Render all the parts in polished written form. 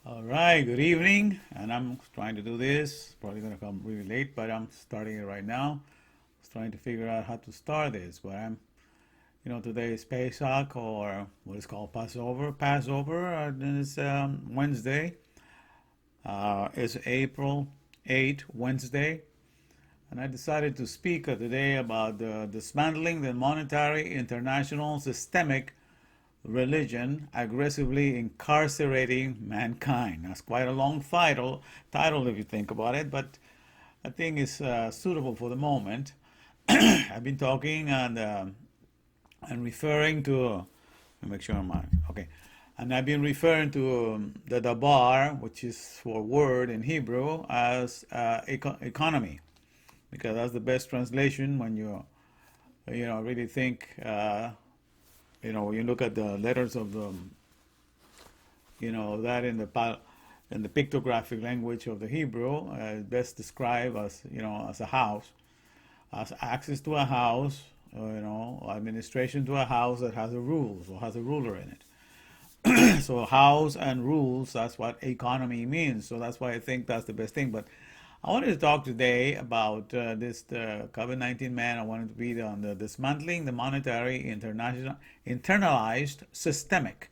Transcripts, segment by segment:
All right, good evening. And I'm trying to do this. Probably going to come really late, but I'm starting it right now. I was trying to figure out how to start this, but today is Pesach or what is called Passover. Passover, and it's Wednesday. It's April 8th, Wednesday. And I decided to speak today about dismantling the monetary, international, systemic religion aggressively incarcerating mankind. That's quite a long title if you think about it, but I think it's suitable for the moment. I've been talking and referring to, let me make sure I'm okay. And I've been referring to the dabar, which is for word in Hebrew, as economy, because that's the best translation when you really think. You look at the letters of that in the pictographic language of the Hebrew, best described as as a house, as access to a house, administration to a house that has a rules or has a ruler in it. So house and rules, that's what economy means. So that's why I think that's the best thing. But I wanted to talk today about this COVID-19-MAN. I wanted to be on the dismantling the monetary, internalized, systemic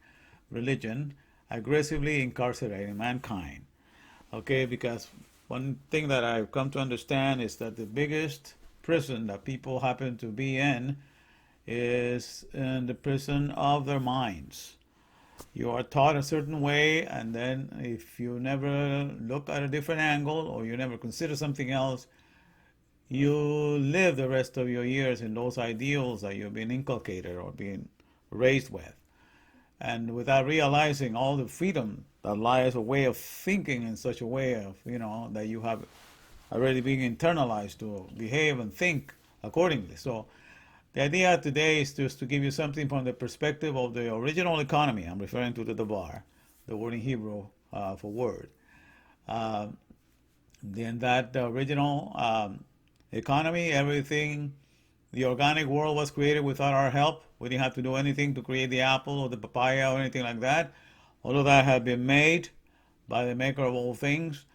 religion, aggressively incarcerating mankind. Okay, because one thing that I've come to understand is that the biggest prison that people happen to be in is in the prison of their minds. You are taught a certain way, and then if you never look at a different angle or you never consider something else, you live the rest of your years in those ideals that you've been inculcated or being raised with. And without realizing all the freedom that lies a way of thinking in such a way of, that you have already been internalized to behave and think accordingly. So the idea today is just to give you something from the perspective of the original economy. I'm referring to the dabar, the word in Hebrew for word. Uh, then that original economy, everything, the organic world was created without our help. We didn't have to do anything to create the apple or the papaya or anything like that. All of that had been made by the maker of all things.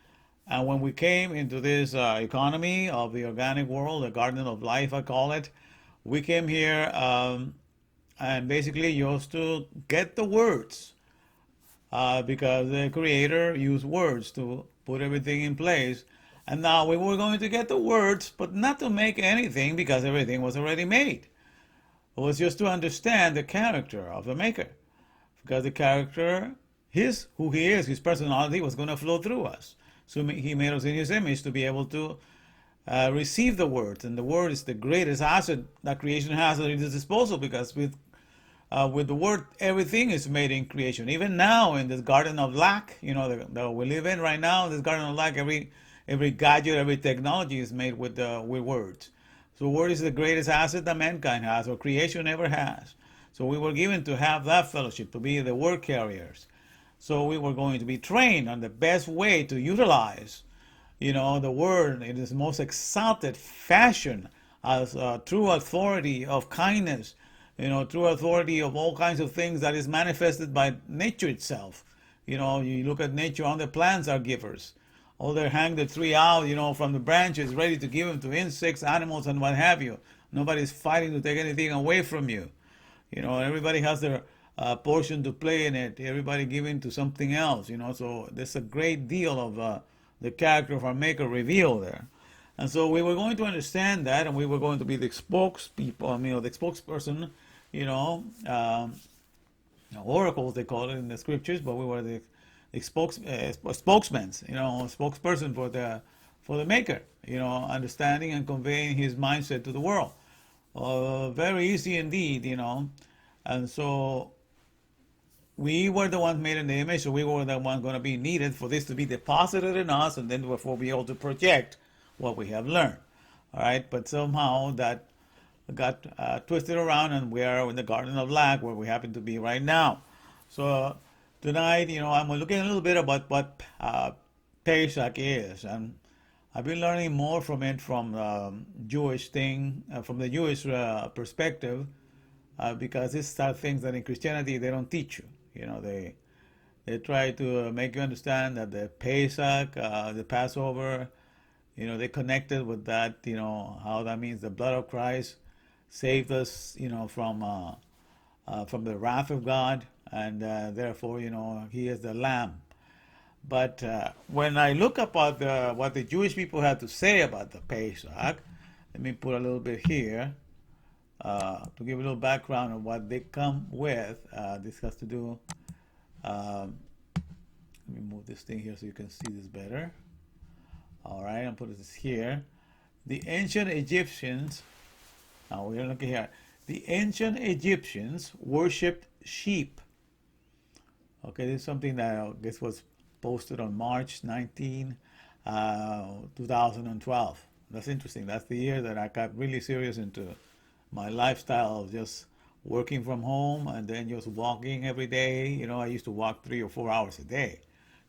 And when we came into this economy of the organic world, the garden of life, I call it, we came here and basically used to get the words because the creator used words to put everything in place. And now we were going to get the words, but not to make anything because everything was already made. It was just to understand the character of the maker, because the character, who he is, his personality was going to flow through us. So he made us in his image to be able to receive the word, and the word is the greatest asset that creation has at its disposal, because with the word everything is made in creation. Even now in this garden of lack, that we live in right now, this garden of lack, every gadget, every technology is made with words. So word is the greatest asset that mankind has, or creation ever has. So we were given to have that fellowship, to be the word carriers. So we were going to be trained on the best way to utilize the word in its most exalted fashion as a true authority of kindness, true authority of all kinds of things that is manifested by nature itself. You look at nature, all the plants are givers. All they hang the tree out, from the branches, ready to give them to insects, animals, and what have you. Nobody's fighting to take anything away from you. Everybody has their portion to play in it. Everybody giving to something else. So there's a great deal of the character of our Maker revealed there. And so we were going to understand that, and we were going to be the spokespeople, the spokesperson, oracles they call it in the scriptures, but we were the spokesmen, spokesperson for the Maker, understanding and conveying his mindset to the world. Very easy indeed, and so we were the ones made in the image, so we were the ones going to be needed for this to be deposited in us, and then therefore be able to project what we have learned. All right, but somehow that got twisted around, and we are in the Garden of Lack, where we happen to be right now. So tonight, I'm looking a little bit about what Pesach is, and I've been learning more from it from from the Jewish perspective, because these are things that in Christianity they don't teach you. They try to make you understand that the Pesach, the Passover, they connected with that, how that means the blood of Christ saved us, from the wrath of God, and therefore, He is the Lamb. But when I look about what the Jewish people had to say about the Pesach, let me put a little bit here to give a little background of what they come with. This has to do. Let me move this thing here so you can see this better. All right, I'll put this here. The ancient Egyptians. Now we're looking here. The ancient Egyptians worshipped sheep. Okay, this is something that I guess was posted on March 19, 2012. That's interesting. That's the year that I got really serious into my lifestyle of just working from home and then just walking every day. I used to walk 3 or 4 hours a day,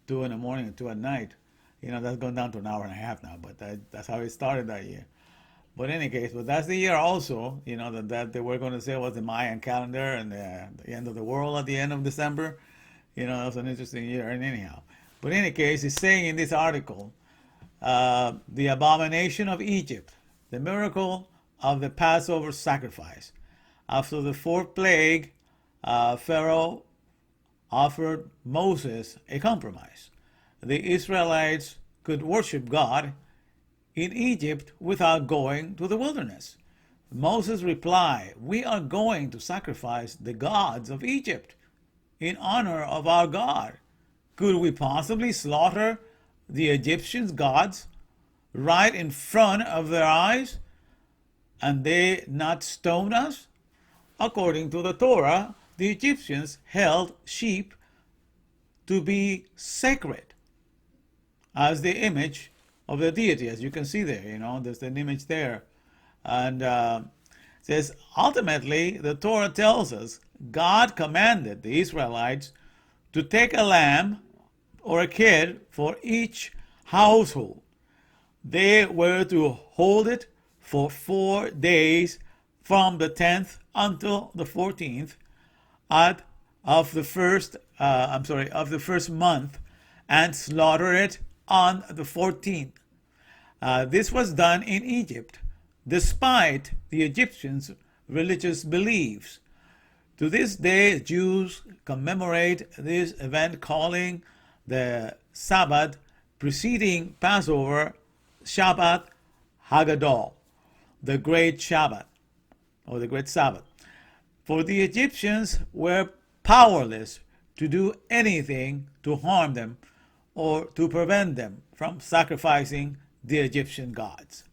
2 in the morning and 2 at night. That's gone down to an hour and a half now, but that's how it started that year. But in any case, but that's the year also, that they were going to say was the Mayan calendar and the end of the world at the end of December. That was an interesting year, and anyhow. But in any case, it's saying in this article, the abomination of Egypt, the miracle of the Passover sacrifice. After the fourth plague, Pharaoh offered Moses a compromise. The Israelites could worship God in Egypt without going to the wilderness. Moses replied, "We are going to sacrifice the gods of Egypt in honor of our God. Could we possibly slaughter the Egyptians' gods right in front of their eyes and they not stone us?" According to the Torah, the Egyptians held sheep to be sacred as the image of the deity, as you can see there. There's an image there. And says, ultimately, the Torah tells us God commanded the Israelites to take a lamb or a kid for each household. They were to hold it for 4 days from the 10th until the 14th of the first month, and slaughter it on the 14th. This was done in Egypt, despite the Egyptians' religious beliefs. To this day, Jews commemorate this event, calling the Sabbath preceding Passover Shabbat Haggadol, the Great Shabbat, or the Great Sabbath. For the Egyptians were powerless to do anything to harm them or to prevent them from sacrificing the Egyptian gods.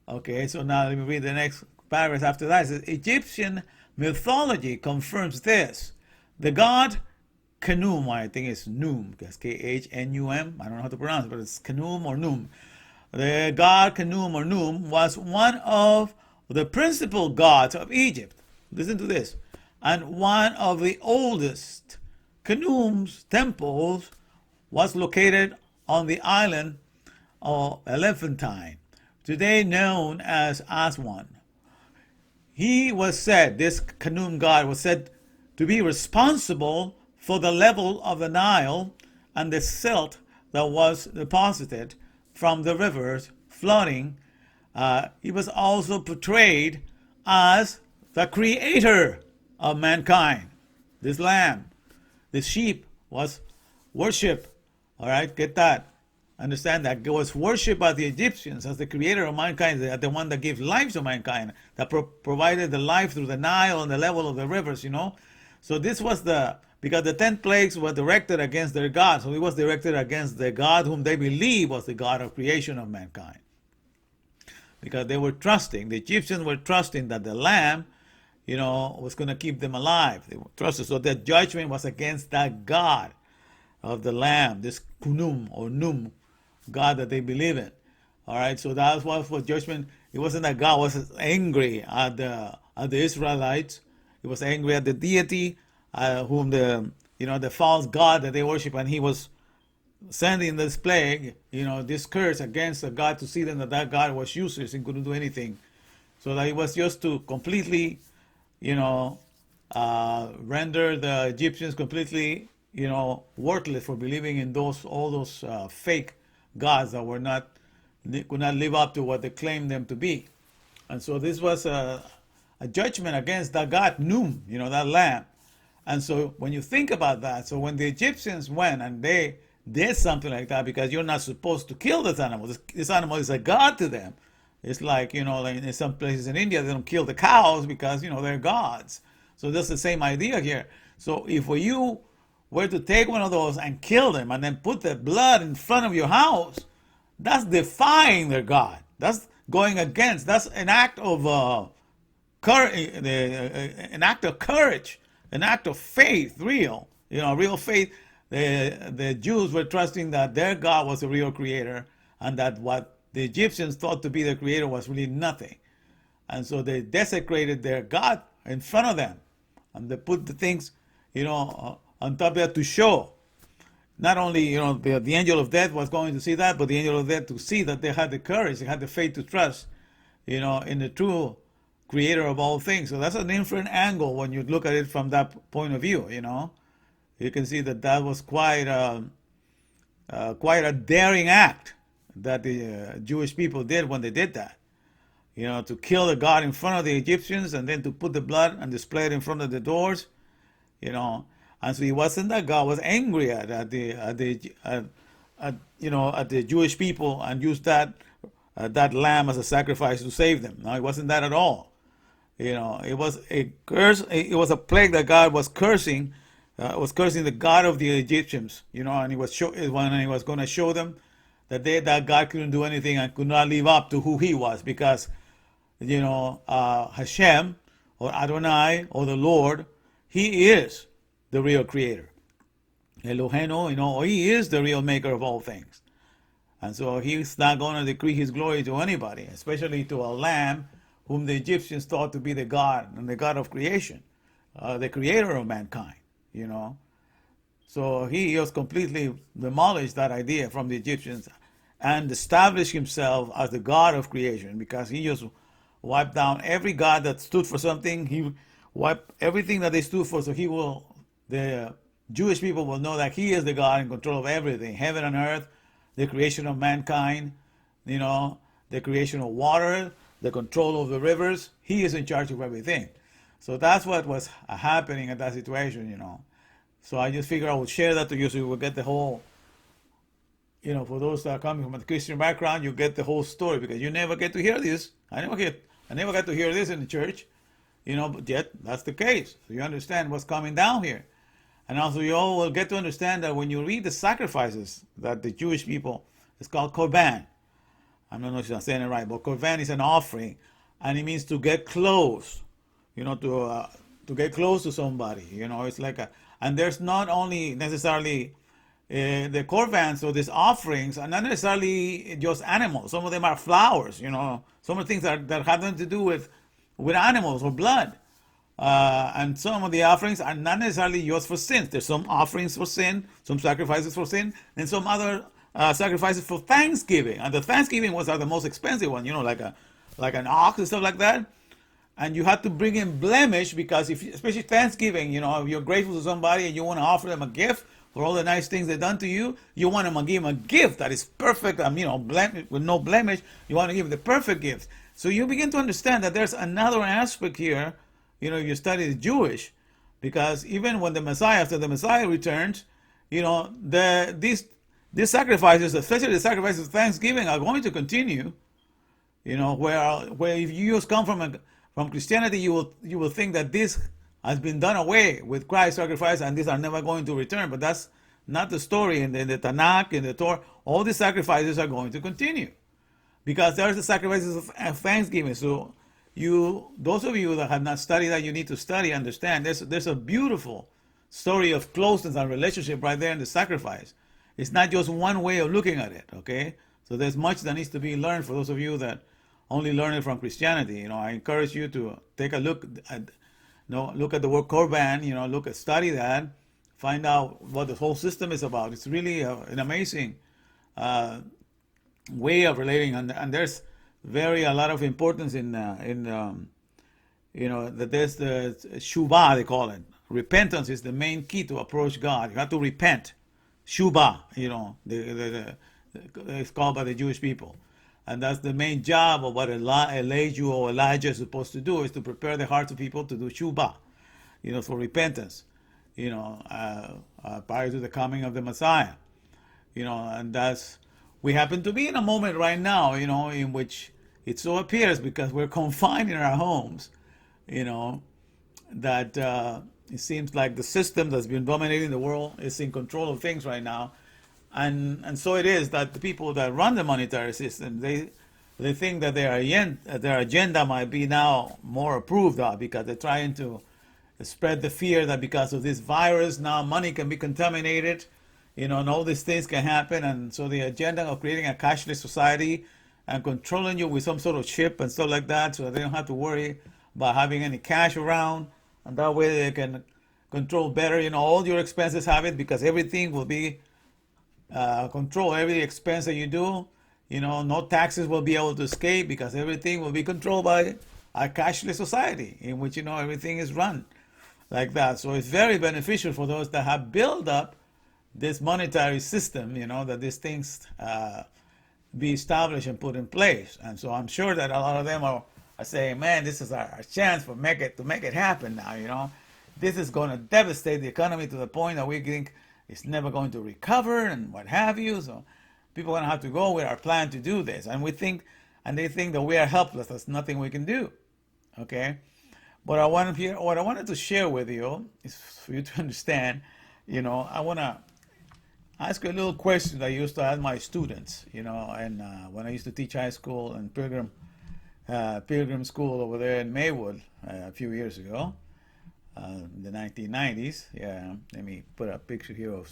Okay, so now let me read the next paragraph after that. It says, Egyptian mythology confirms this. The god Khnum, I think it's Num, because Khnum, I don't know how to pronounce it, but it's Khnum or Num. The god Khnum or Num was one of the principal gods of Egypt. Listen to this. And one of the oldest. Khnum's temples was located on the island of Elephantine, today known as Aswan. He was said, this Khnum god was said to be responsible for the level of the Nile and the silt that was deposited from the rivers flooding. He was also portrayed as the creator of mankind. This lamb, this sheep was worshipped. All right, get that. Understand that. It was worshipped by the Egyptians as the creator of mankind, the one that gave life to mankind, that provided the life through the Nile and the level of the rivers, So this was because the 10 plagues were directed against their God. So it was directed against the God whom they believed was the God of creation of mankind. Because they were trusting, the Egyptians were trusting that the lamb, was going to keep them alive. They were trusted. So the judgment was against that God of the lamb, this Khnum or Num, God that they believe in. All right, so that was for judgment. It wasn't that God was angry at the Israelites. He was angry at the deity, whom the false god that they worship, and he was sending this plague, this curse against the God to see them that God was useless and couldn't do anything. So that it was just to completely, render the Egyptians completely, worthless for believing in all those fake gods that they could not live up to what they claimed them to be. And so this was a judgment against that god Num, that lamb. And so when you think about that, so when the Egyptians went and they did something like that, because you're not supposed to kill this animal. This animal is a god to them. It's like, like in some places in India, they don't kill the cows because, they're gods. So that's the same idea here. So if you were to take one of those and kill them and then put the blood in front of your house, that's defying their God. That's going against, that's an act of an act of courage, an act of faith, real faith. The Jews were trusting that their God was the real creator and that what the Egyptians thought to be the creator was really nothing. And so they desecrated their God in front of them. And they put the things, on top of that to show. Not only, the angel of death was going to see that, but the angel of death to see that they had the courage, they had the faith to trust, in the true creator of all things. So that's an different angle when you look at it from that point of view, You can see that was quite a daring act that the Jewish people did when they did that. To kill the god in front of the Egyptians and then to put the blood and display it in front of the doors, And so it wasn't that God was angry at the Jewish people and used that lamb as a sacrifice to save them. No, it wasn't that at all. It was a curse. It was a plague that God was cursing. Was cursing the God of the Egyptians. And he was when he was going to show them that God couldn't do anything and could not live up to who He was, because Hashem or Adonai or the Lord, He is the real creator. Elohenu, He is the real maker of all things. And so He's not going to decree His glory to anybody, especially to a lamb whom the Egyptians thought to be the God and the God of creation, the creator of mankind, So He has completely demolished that idea from the Egyptians and established Himself as the God of creation, because He just wiped down every God that stood for something. He wiped everything that they stood for, so the Jewish people will know that He is the God in control of everything, heaven and earth, the creation of mankind, the creation of water, the control of the rivers. He is in charge of everything. So that's what was happening in that situation, So I just figured I would share that to you so you will get the whole, for those that are coming from a Christian background, you get the whole story, because you never get to hear this. I never got to hear this in the church, but yet that's the case. So you understand what's coming down here. And also you all will get to understand that when you read the sacrifices that the Jewish people, it's called korban. I don't know if I'm saying it right, but korban is an offering, and it means to get close, to get close to somebody. It's like and there's not only necessarily the korbans, or these offerings are not necessarily just animals. Some of them are flowers, some of the things that have nothing to do with animals or blood. And some of the offerings are not necessarily just for sins. There's some offerings for sin, some sacrifices for sin, and some other sacrifices for thanksgiving. And the thanksgiving ones are the most expensive one, like an ox and stuff like that. And you have to bring in blemish, because especially Thanksgiving, if you're grateful to somebody and you want to offer them a gift for all the nice things they've done to you, you want to give them a gift that is perfect, with no blemish. You want to give the perfect gift. So you begin to understand that there's another aspect here, if you study the Jewish, because even when after the Messiah returns, these sacrifices, especially the sacrifices of Thanksgiving, are going to continue. Where if you just come from Christianity, you will think that this has been done away with Christ's sacrifice, and these are never going to return. But that's not the story. In the Tanakh, in the Torah, all these sacrifices are going to continue, because there's the sacrifices of Thanksgiving. So those of you that have not studied that, you need to study, understand. There's a beautiful story of closeness and relationship right there in the sacrifice. It's not just one way of looking at it, okay? So there's much that needs to be learned for those of you that only learn it from Christianity. I encourage you to take a look at the word korban, study that, find out what the whole system is about. It's really an amazing way of relating, and there's a lot of importance in that there's the shuvah, they call it. Repentance is the main key to approach God. You have to repent. Shubha, it's called by the Jewish people. And that's the main job of what Elijah or Elijah is supposed to do, is to prepare the hearts of people to do shubha, for repentance, prior to the coming of the Messiah. And we happen to be in a moment right now, in which it so appears, because we're confined in our homes, you know, that it seems like the system that's been dominating the world is in control of things right now. And so it is that the people that run the monetary system, they think that their agenda might be now more approved of, because they're trying to spread the fear that because of this virus now money can be contaminated, and all these things can happen. And so the agenda of creating a cashless society and controlling you with some sort of chip and stuff like that, so they don't have to worry about having any cash around, and that way they can control better, all your expenses have it, because everything will be control every expense that you do. No taxes will be able to escape, because everything will be controlled by a cashless society in which everything is run like that. So it's very beneficial for those that have built up this monetary system, that these things be established and put in place. And so I'm sure that a lot of them are saying, man, this is our chance to make it happen now. This is going to devastate the economy to the point that we think it's never going to recover and what have you. So people are going to have to go with our plan to do this. And they think that we are helpless. There's nothing we can do. Okay? But what I wanted to share with you is for you to understand, I want to ask you a little question that I used to ask my students, and when I used to teach high school and Pilgrim School over there in Maywood a few years ago, in the 1990s. Yeah, let me put a picture here of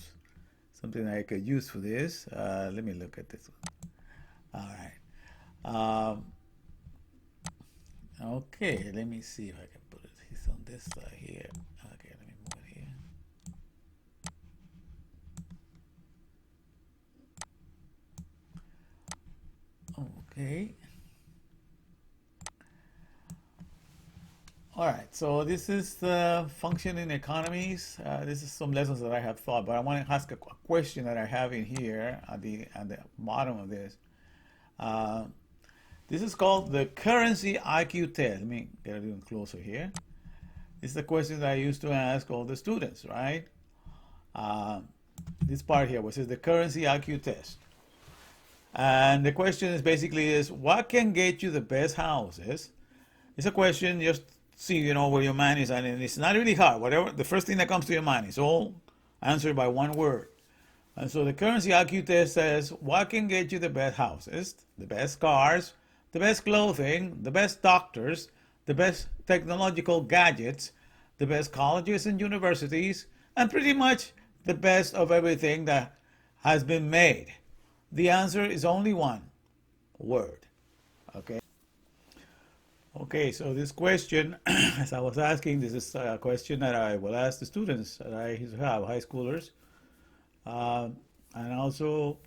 something I could use for this. Let me look at this one. All right. Okay, let me see if I can put it on this side here. Okay, let me move it here. Okay. All right, so this is the functioning economies. This is some lessons that I have thought, but I want to ask a question that I have in here at the bottom of this. This is called the currency IQ test. Let me get a little closer here. This is the question that I used to ask all the students, right? This part here, which is the currency IQ test. And the question is basically what can get you the best houses? It's a question, just see, where your mind is, and it's not really hard. Whatever, the first thing that comes to your mind is all answered by one word. And so the currency IQ test says, what can get you the best houses, the best cars, the best clothing, the best doctors, the best technological gadgets, the best colleges and universities, and pretty much the best of everything that has been made? The answer is only one word. Okay? Okay, so this question, as I was asking, this is a question that I will ask the students that I have, high schoolers. And also,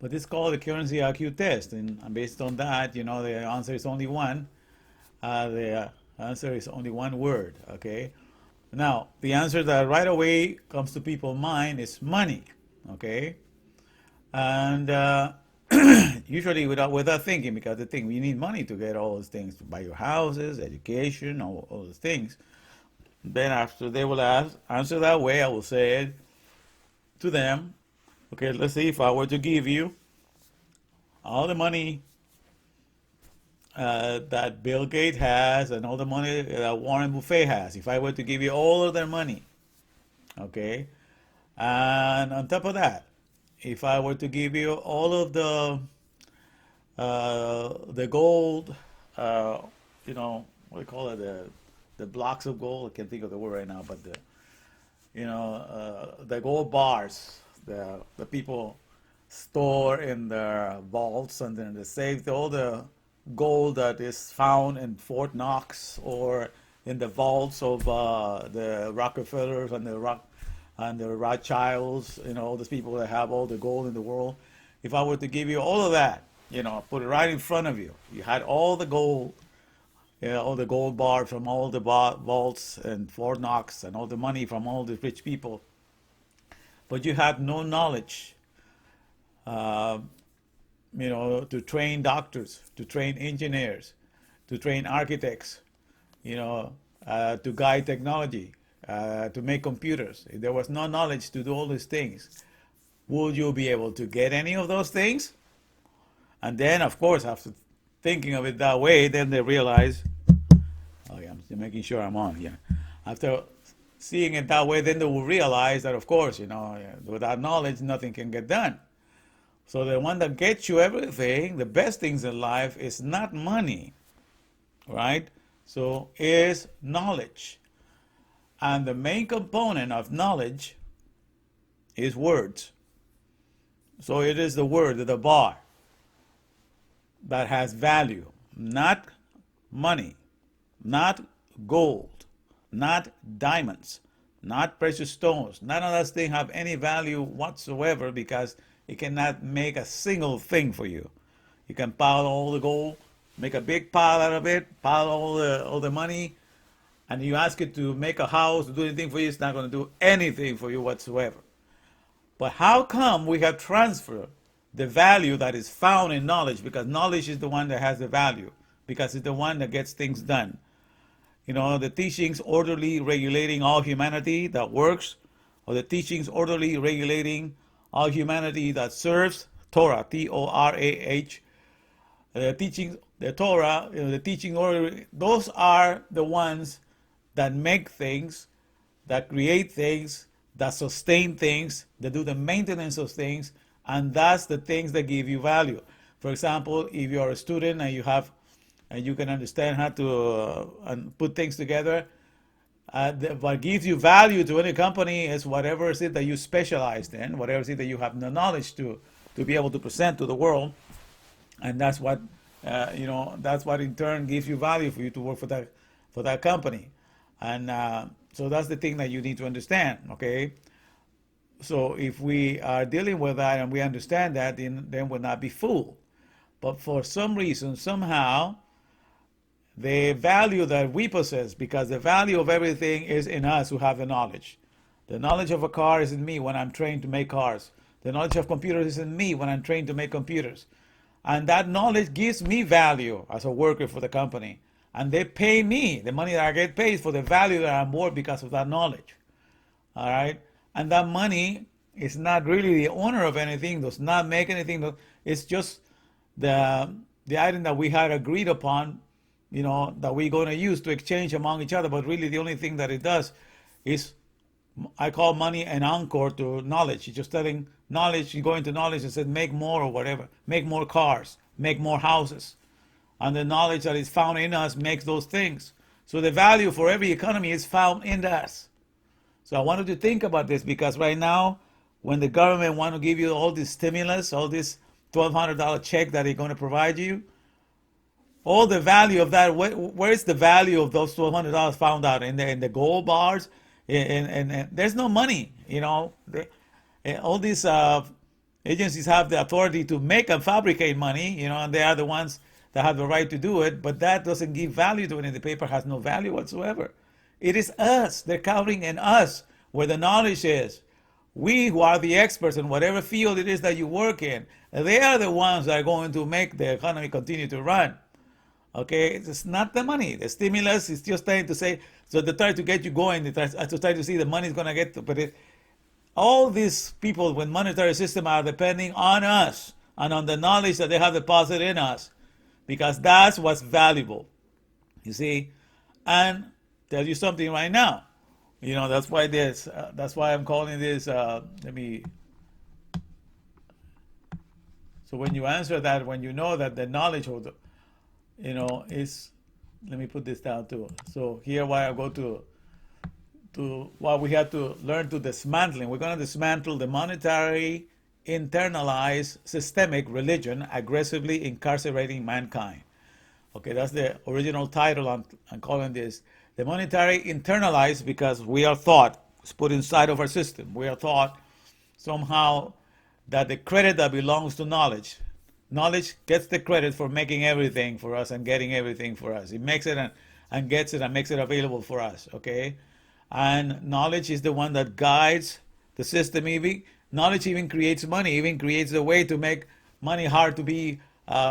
but it's called the currency IQ test. And based on that, the answer is only one. The answer is only one word, okay? Now, the answer that right away comes to people's mind is money, okay? And usually without thinking, because the thing, you need money to get all those things, to buy your houses, education, all those things. Then after they will answer that way, I will say it to them, okay, let's see, if I were to give you all the money that Bill Gates has and all the money that Warren Buffett has, if I were to give you all of their money, okay, and on top of that, if I were to give you all of the gold, what do you call it, the blocks of gold, I can't think of the word right now, but the gold bars, the people store in their vaults and then they save all the gold that is found in Fort Knox or in the vaults of the Rockefellers and the Rothschilds, all those people that have all the gold in the world. If I were to give you all of that, put it right in front of you, you had all the gold all the gold bars from all the vaults and Fort Knox and all the money from all the rich people, but you had no knowledge, uh, to train doctors, to train engineers, to train architects, to guide technology, to make computers. If there was no knowledge to do all these things, would you be able to get any of those things? And then, of course, after thinking of it that way, then they realize, oh yeah, I'm making sure I'm on here. After seeing it that way, then they will realize that, of course, without knowledge, nothing can get done. So the one that gets you everything, the best things in life, is not money, right? So is knowledge. And the main component of knowledge is words. So it is the word, the bar, that has value, not money, not gold, not diamonds, not precious stones. None of those things have any value whatsoever because it cannot make a single thing for you. You can pile all the gold, make a big pile out of it, pile all the money, and you ask it to make a house, to do anything for you, it's not going to do anything for you whatsoever. But how come we have transferred the value that is found in knowledge? Because knowledge is the one that has the value, because it's the one that gets things done. The teachings orderly regulating all humanity that works, or the teachings orderly regulating all humanity that serves, Torah, Torah, the teachings, the Torah, the teaching order, those are the ones that make things, that create things, that sustain things, that do the maintenance of things, and that's the things that give you value. For example, if you're a student and you can understand how to put things together, what gives you value to any company is whatever is it that you specialized in, whatever is it that you have the knowledge to be able to present to the world, and that's what that's what in turn gives you value for you to work for that company, and so that's the thing that you need to understand. Okay, so if we are dealing with that and we understand that, then we'll not be fooled. But for some reason, somehow, the value that we possess, because the value of everything is in us who have the knowledge. The knowledge of a car is in me when I'm trained to make cars. The knowledge of computers is in me when I'm trained to make computers. And that knowledge gives me value as a worker for the company. And they pay me. The money that I get paid for the value that I'm worth because of that knowledge. All right? And that money is not really the owner of anything, does not make anything. It's just the item that we had agreed upon, that we're going to use to exchange among each other. But really the only thing that it does is, I call money an encore to knowledge. You're just telling knowledge, you go into knowledge and said, make more or whatever. Make more cars, make more houses. And the knowledge that is found in us makes those things. So the value for every economy is found in us. So I wanted to think about this because right now, when the government want to give you all this stimulus, all this $1,200 check that they're going to provide you, all the value of that, where is the value of those $1,200 found out? In the gold bars? And there's no money, all these agencies have the authority to make and fabricate money, and they are the ones that have the right to do it, but that doesn't give value to it. The paper has no value whatsoever. It is us. They're counting in us where the knowledge is. We who are the experts in whatever field it is that you work in, they are the ones that are going to make the economy continue to run. Okay, it's not the money. The stimulus is just trying to say, so they try to get you going. They try to see the money is going to get, all these people with monetary system are depending on us and on the knowledge that they have deposited in us, because that's what's valuable. You see, and tell you something right now. That's why that's why I'm calling this. Let me. So when you answer that, when you know that the knowledge of the, is, let me put this down too. So here, why I go to what we have to learn to dismantling. We're going to dismantle the monetary, internalized, systemic religion aggressively incarcerating mankind. Okay, that's the original title I'm calling this. The monetary internalized, because we are thought, it's put inside of our system. We are thought somehow that the credit that belongs to knowledge, Knowledge gets the credit for making everything for us and getting everything for us. It makes it and gets it and makes it available for us. Okay, and knowledge is the one that guides the system. Even knowledge even creates money, even creates a way to make money hard to be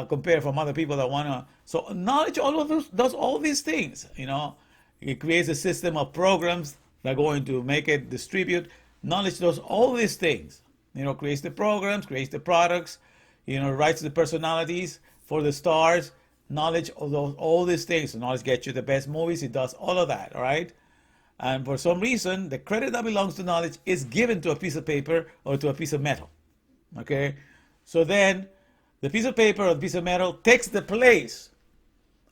compared from other people that wanna. So knowledge all of those does all these things. It creates a system of programs that are going to make it distribute. Knowledge does all these things. Creates the programs, creates the products. Writes the personalities for the stars. Knowledge, all these things. So knowledge gets you the best movies. It does all of that. All right. And for some reason, the credit that belongs to knowledge is given to a piece of paper or to a piece of metal. Okay? So then, the piece of paper or the piece of metal takes the place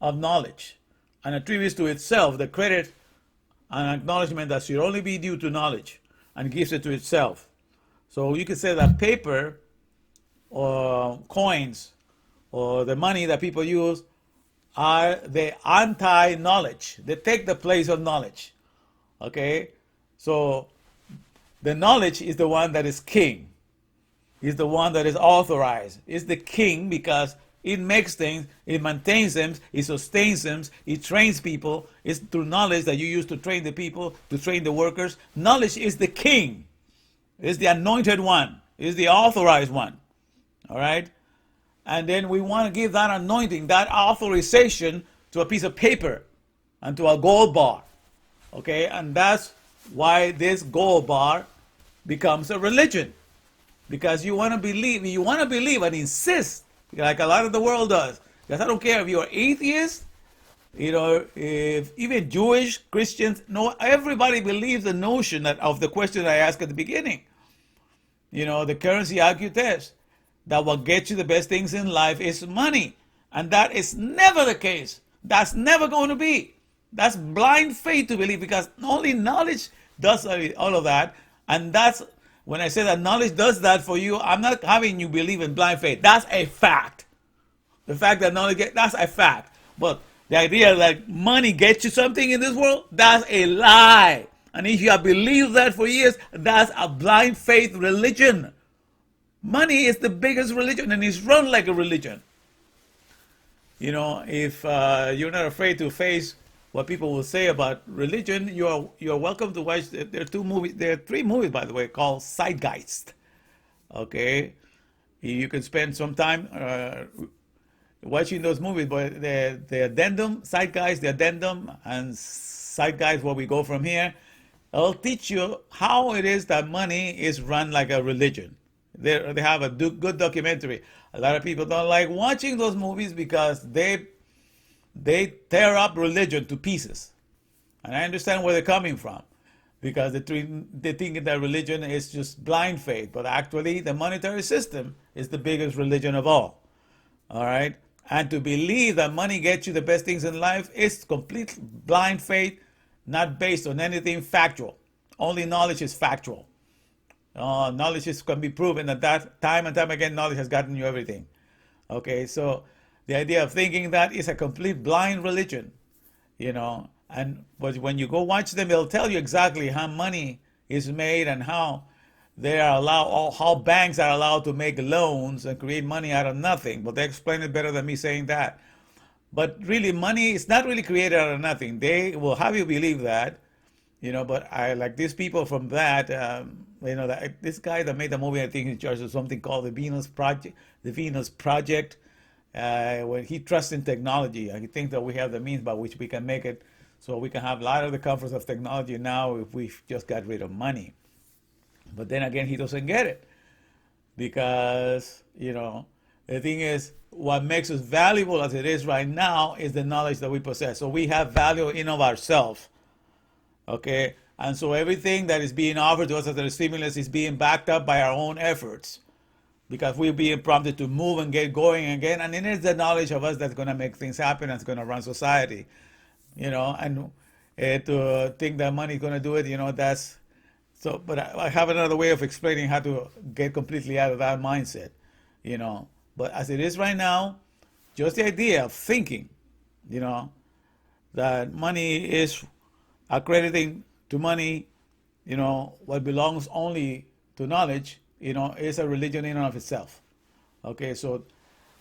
of knowledge and attributes to itself the credit and acknowledgement that should only be due to knowledge and gives it to itself. So you could say that paper or coins or the money that people use are the anti-knowledge. They take the place of knowledge. Okay, so the knowledge is the one that is king, is the one that is authorized, is the king because it makes things, it maintains them, it sustains them, it trains people. It's through knowledge that you use to train the people, to train the workers. Knowledge is the king, is the anointed one, is the authorized one. All right, and then we want to give that anointing, that authorization to a piece of paper and to a gold bar. Okay, and that's why this gold bar becomes a religion. Because you want to believe and insist, like a lot of the world does. Because I don't care if you're atheist, if even Jewish, Christians, no, everybody believes the notion of the question I asked at the beginning. The currency IQ test, that what gets you the best things in life is money. And that is never the case. That's never going to be. That's blind faith to believe, because only knowledge does all of that. And that's when I say that knowledge does that for you, I'm not having you believe in blind faith. That's a fact. The fact that knowledge that's a fact. But the idea that money gets you something in this world, that's a lie. And if you have believed that for years, that's a blind faith religion. Money is the biggest religion and it's run like a religion. If you're not afraid to face what people will say about religion, you're welcome to watch. There are three movies, by the way, called Zeitgeist. Okay, you can spend some time watching those movies, but the addendum, Zeitgeist, the addendum, and Zeitgeist, where we go from here, it'll teach you how it is that money is run like a religion. They have a good documentary. A lot of people don't like watching those movies because they tear up religion to pieces. And I understand where they're coming from, because they think that religion is just blind faith, but actually the monetary system is the biggest religion of all. All right? And to believe that money gets you the best things in life is complete blind faith, not based on anything factual. Only knowledge is factual. Knowledge can be proven that time and time again, knowledge has gotten you everything. Okay, so the idea of thinking that is a complete blind religion, but when you go watch them, they'll tell you exactly how money is made and how how banks are allowed to make loans and create money out of nothing. But they explain it better than me saying that. But really, money is not really created out of nothing. They will have you believe that, but I like these people from that, this guy that made the movie, I think, in charge of something called the Venus Project. The Venus Project. When he trusts in technology, and he thinks that we have the means by which we can make it so we can have a lot of the comforts of technology now if we just got rid of money. But then again, he doesn't get it, because the thing is, what makes us valuable as it is right now is the knowledge that we possess. So we have value in of ourselves. Okay, and so everything that is being offered to us as a stimulus is being backed up by our own efforts, because we're being prompted to move and get going again. And it is the knowledge of us that's going to make things happen, that's going to run society. And to think that money is going to do it, that's so. But I have another way of explaining how to get completely out of that mindset. But as it is right now, just the idea of thinking, that money is accrediting to money, what belongs only to knowledge, is a religion in and of itself. Okay, so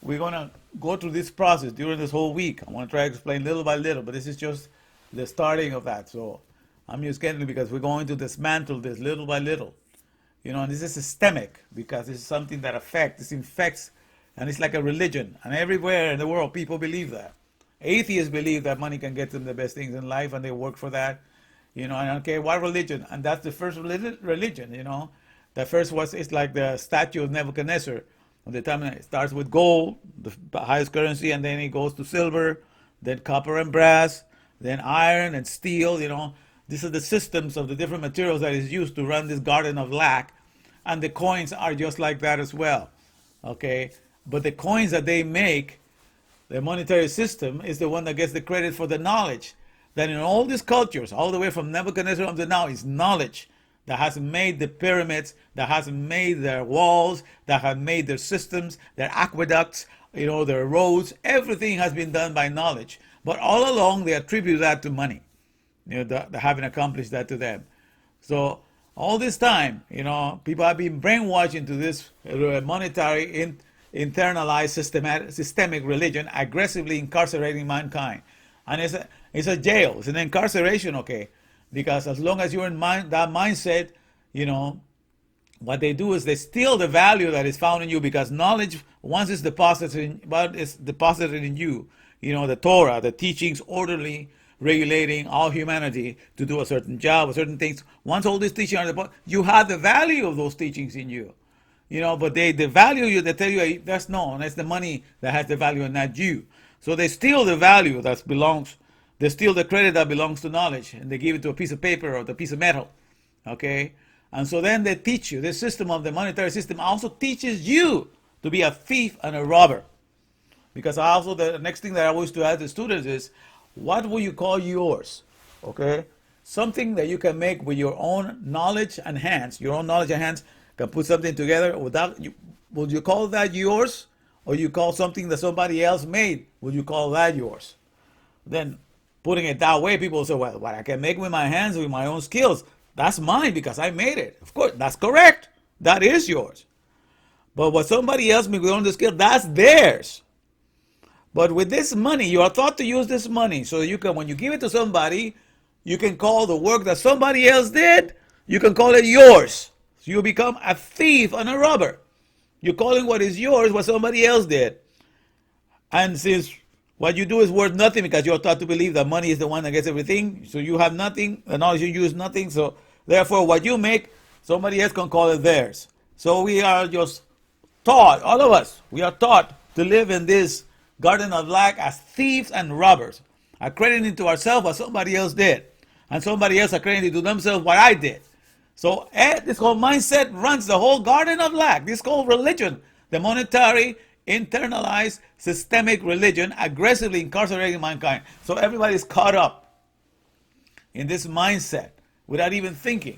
we're gonna go through this process during this whole week. I want to try to explain little by little, but this is just the starting of that. So I'm just getting it because we're going to dismantle this little by little. And this is systemic because this is something that affects, this infects, and it's like a religion. And everywhere in the world, people believe that. Atheists believe that money can get them the best things in life, and they work for that. And I don't care what religion, and that's the first religion. The first it's like the statue of Nebuchadnezzar. On the time it starts with gold, the highest currency, and then it goes to silver, then copper and brass, then iron and steel. These are the systems of the different materials that is used to run this garden of lack, and the coins are just like that as well. Okay, but the coins that they make, the monetary system, is the one that gets the credit for the knowledge that in all these cultures, all the way from Nebuchadnezzar up to now, is knowledge that has made the pyramids, that has made their walls, that have made their systems, their aqueducts, their roads. Everything has been done by knowledge. But all along, they attribute that to money, the having accomplished that to them. So all this time, people have been brainwashed into this monetary, internalized, systemic religion, aggressively incarcerating mankind. And it's a jail. It's an incarceration, okay? Because as long as you're in that mindset, what they do is they steal the value that is found in you, because knowledge, once it's deposited in you, the Torah, the teachings orderly regulating all humanity to do a certain job, or certain things. Once all these teachings are deposited, you have the value of those teachings in you. But they devalue you. They tell you, hey, that's the money that has the value and not you. So they steal the value they steal the credit that belongs to knowledge, and they give it to a piece of paper or the piece of metal. Okay? And so then they teach you. This system of the monetary system also teaches you to be a thief and a robber. Because also the next thing that I always to ask the students is, what will you call yours? Okay? Something that you can make with your own knowledge and hands. Your own knowledge and hands can put something together without you. Would you call that yours? Or you call something that somebody else made, would you call that yours? Then putting it that way, people say, well, what I can make with my hands, with my own skills, that's mine because I made it. Of course, that's correct. That is yours. But what somebody else made with their own skill, that's theirs. But with this money, you are taught to use this money so you can, when you give it to somebody, you can call the work that somebody else did, you can call it yours. So you become a thief and a robber. You're calling what is yours what somebody else did. And since what you do is worth nothing because you're taught to believe that money is the one that gets everything, so you have nothing, the knowledge you use nothing, so therefore what you make, somebody else can call it theirs. So we are just taught, all of us, we are taught to live in this garden of lack as thieves and robbers, accrediting to ourselves what somebody else did, and somebody else accrediting to themselves what I did. So this whole mindset runs the whole garden of lack, this whole religion, the monetary, internalized, systemic religion, aggressively incarcerating mankind. So everybody's caught up in this mindset without even thinking,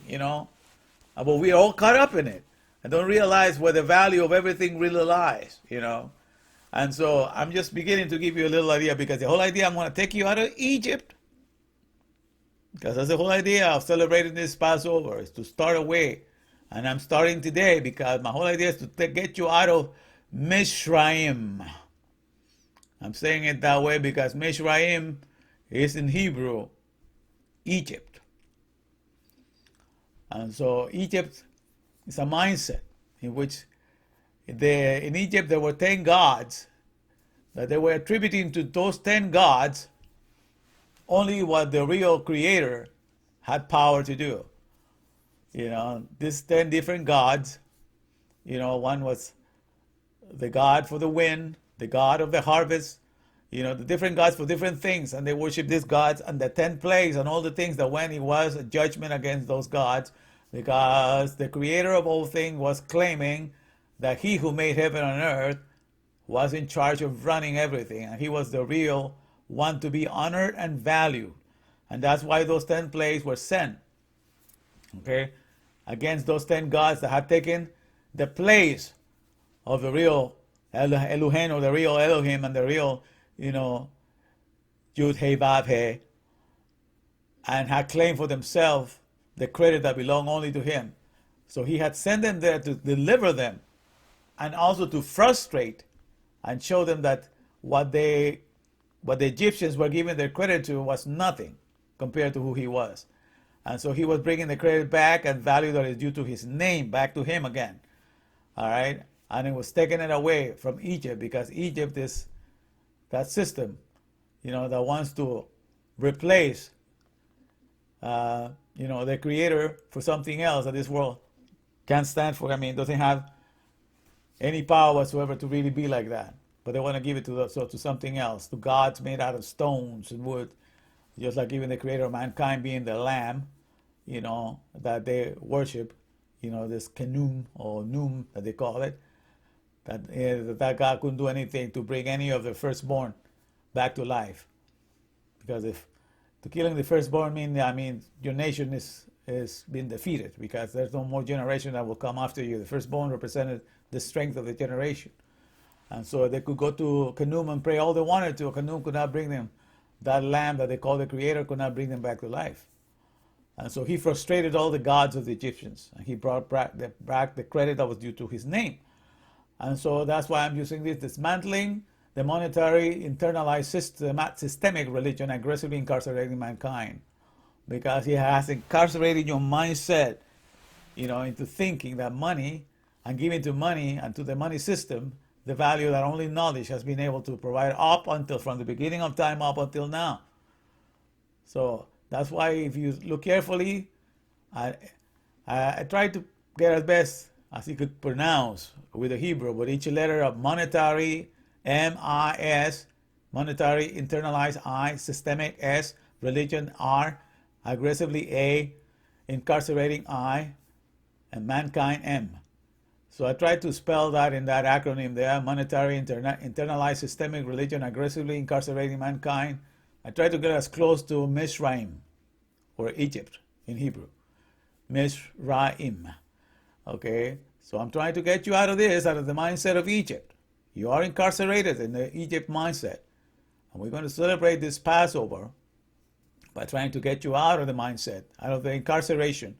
but we are all caught up in it and don't realize where the value of everything really lies, And so I'm just beginning to give you a little idea, because the whole idea, I'm going to take you out of Egypt. Because that's the whole idea of celebrating this Passover, is to start away. And I'm starting today because my whole idea is to get you out of M.I.S.R.A.I.M. I'm saying it that way because M.I.S.R.A.I.M is in Hebrew, Egypt. And so Egypt is a mindset in which in Egypt there were 10 gods, that they were attributing to those 10 gods only what the real creator had power to do. These 10 different gods, one was the god for the wind, the god of the harvest, the different gods for different things, and they worship these gods, and the 10 plagues and all the things that when it was a judgment against those gods, because the creator of all things was claiming that he who made heaven and earth was in charge of running everything, and he was the real one to be honored and valued. And that's why those 10 plagues were sent, okay, against those 10 gods that had taken the place of the real Elohim, or the real Elohim, and the real, Yud He Vav He, and had claimed for themselves the credit that belonged only to him. So he had sent them there to deliver them, and also to frustrate and show them that what they what the Egyptians were giving their credit to was nothing compared to who he was. And so he was bringing the credit back and value that is due to his name back to him again. All right? And it was taking it away from Egypt, because Egypt is that system, that wants to replace, the creator for something else that this world can't stand for. I mean, doesn't have any power whatsoever to really be like that. But they want to give it to something else, to gods made out of stones and wood, just like even the creator of mankind being the lamb, that they worship, this Kenum or Num that they call it, that God couldn't do anything to bring any of the firstborn back to life. Because if to killing the firstborn mean your nation is being defeated, because there's no more generation that will come after you. The firstborn represented the strength of the generation. And so they could go to Kenum and pray all they wanted to. Kenum could not bring them, that lamb that they call the creator could not bring them back to life. And so he frustrated all the gods of the Egyptians. And he brought back the credit that was due to his name. And so that's why I'm using this: dismantling the monetary, internalized systemic religion, aggressively incarcerating mankind. Because he has incarcerated your mindset, into thinking that money, and giving to money and to the money system the value that only knowledge has been able to provide from the beginning of time up until now. So that's why, if you look carefully, I tried to get as best as he could pronounce with the Hebrew, but each letter of monetary, M-I-S, monetary, internalized, I, systemic, S, religion, R, aggressively, A, incarcerating, I, and mankind, M. So I tried to spell that in that acronym there: monetary, internalized, systemic, religion, aggressively incarcerating mankind. I tried to get as close to M.I.S.R.A.I.M, or Egypt in Hebrew. M.I.S.R.A.I.M. Okay, so I'm trying to get you out of the mindset of Egypt. You are incarcerated in the Egypt mindset. And we're going to celebrate this Passover by trying to get you out of the mindset, out of the incarceration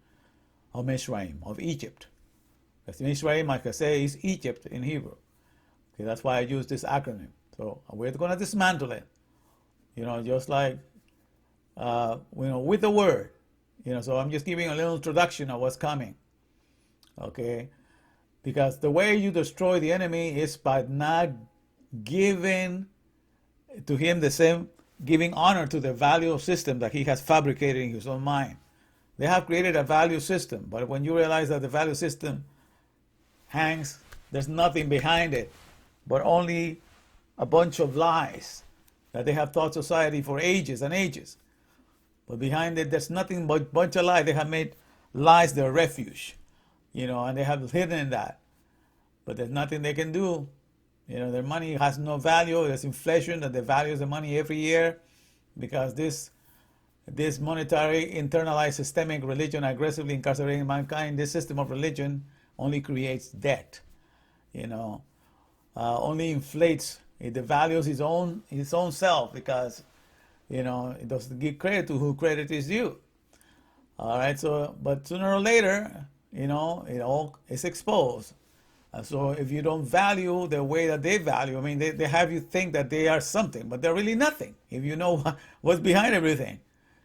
of M.I.S.R.A.I.M, of Egypt. Because M.I.S.R.A.I.M, like I say, is Egypt in Hebrew. Okay, that's why I use this acronym. So we're going to dismantle it. Just like, with the word. So I'm just giving a little introduction of what's coming. Okay? Because the way you destroy the enemy is by not giving to him giving honor to the value system that he has fabricated in his own mind. They have created a value system, but when you realize that the value system there's nothing behind it, but only a bunch of lies that they have taught society for ages and ages. But behind it, there's nothing but a bunch of lies. They have made lies their refuge, and they have hidden in that. But there's nothing they can do. Their money has no value. There's inflation that devalues the money every year, because this monetary, internalized, systemic religion, aggressively incarcerating mankind, this system of religion only creates debt. Only inflates. It devalues his own self, because it doesn't give credit to who credit is due. All right. So, but sooner or later, it all is exposed. And so, if you don't value the way that they value, they have you think that they are something, but they're really nothing. If you know what's behind everything,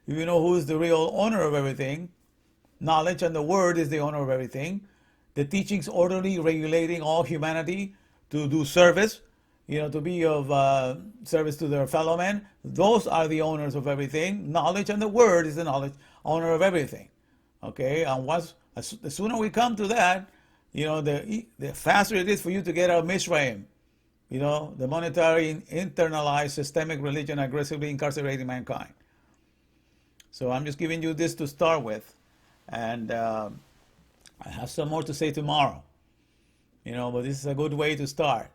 if you know who is the real owner of everything, knowledge and the word is the owner of everything. The teachings orderly regulating all humanity to do service, to be of service to their fellow men. Those are the owners of everything. Knowledge and the word is the owner of everything. Okay, and the sooner we come to that, the faster it is for you to get out of M.I.S.R.A.I.M. The monetary, internalized, systemic religion aggressively incarcerating mankind. So I'm just giving you this to start with, and I have some more to say tomorrow. But this is a good way to start.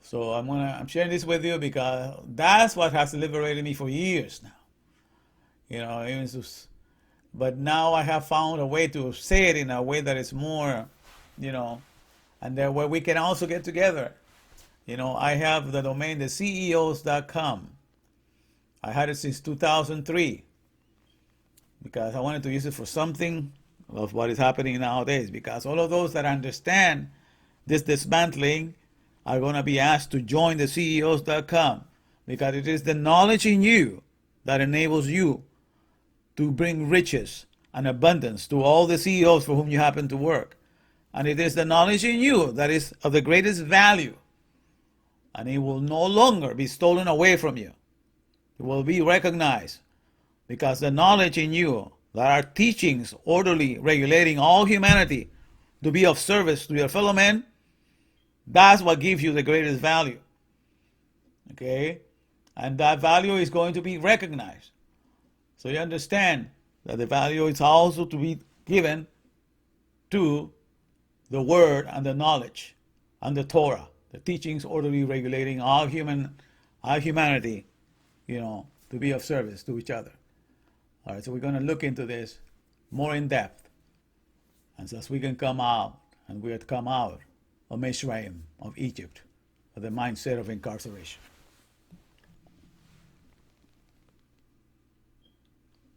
So I'm sharing this with you because that's what has liberated me for years now. But now I have found a way to say it in a way that is more, and then where we can also get together. I have the domain, the CEOs.com. I had it since 2003 because I wanted to use it for something of what is happening nowadays. Because all of those that understand this dismantling are going to be asked to join the CEOs.com, because it is the knowledge in you that enables you to bring riches and abundance to all the CEOs for whom you happen to work. And it is the knowledge in you that is of the greatest value. And it will no longer be stolen away from you. It will be recognized, because the knowledge in you that are teachings orderly regulating all humanity to be of service to your fellow men, that's what gives you the greatest value. Okay? And that value is going to be recognized. So you understand that the value is also to be given to the word and the knowledge and the Torah, the teachings orderly regulating all humanity, to be of service to each other. All right, so we're going to look into this more in depth, and so as we can come out, and we have come out of M.I.S.R.A.I.M, of Egypt, of the mindset of incarceration.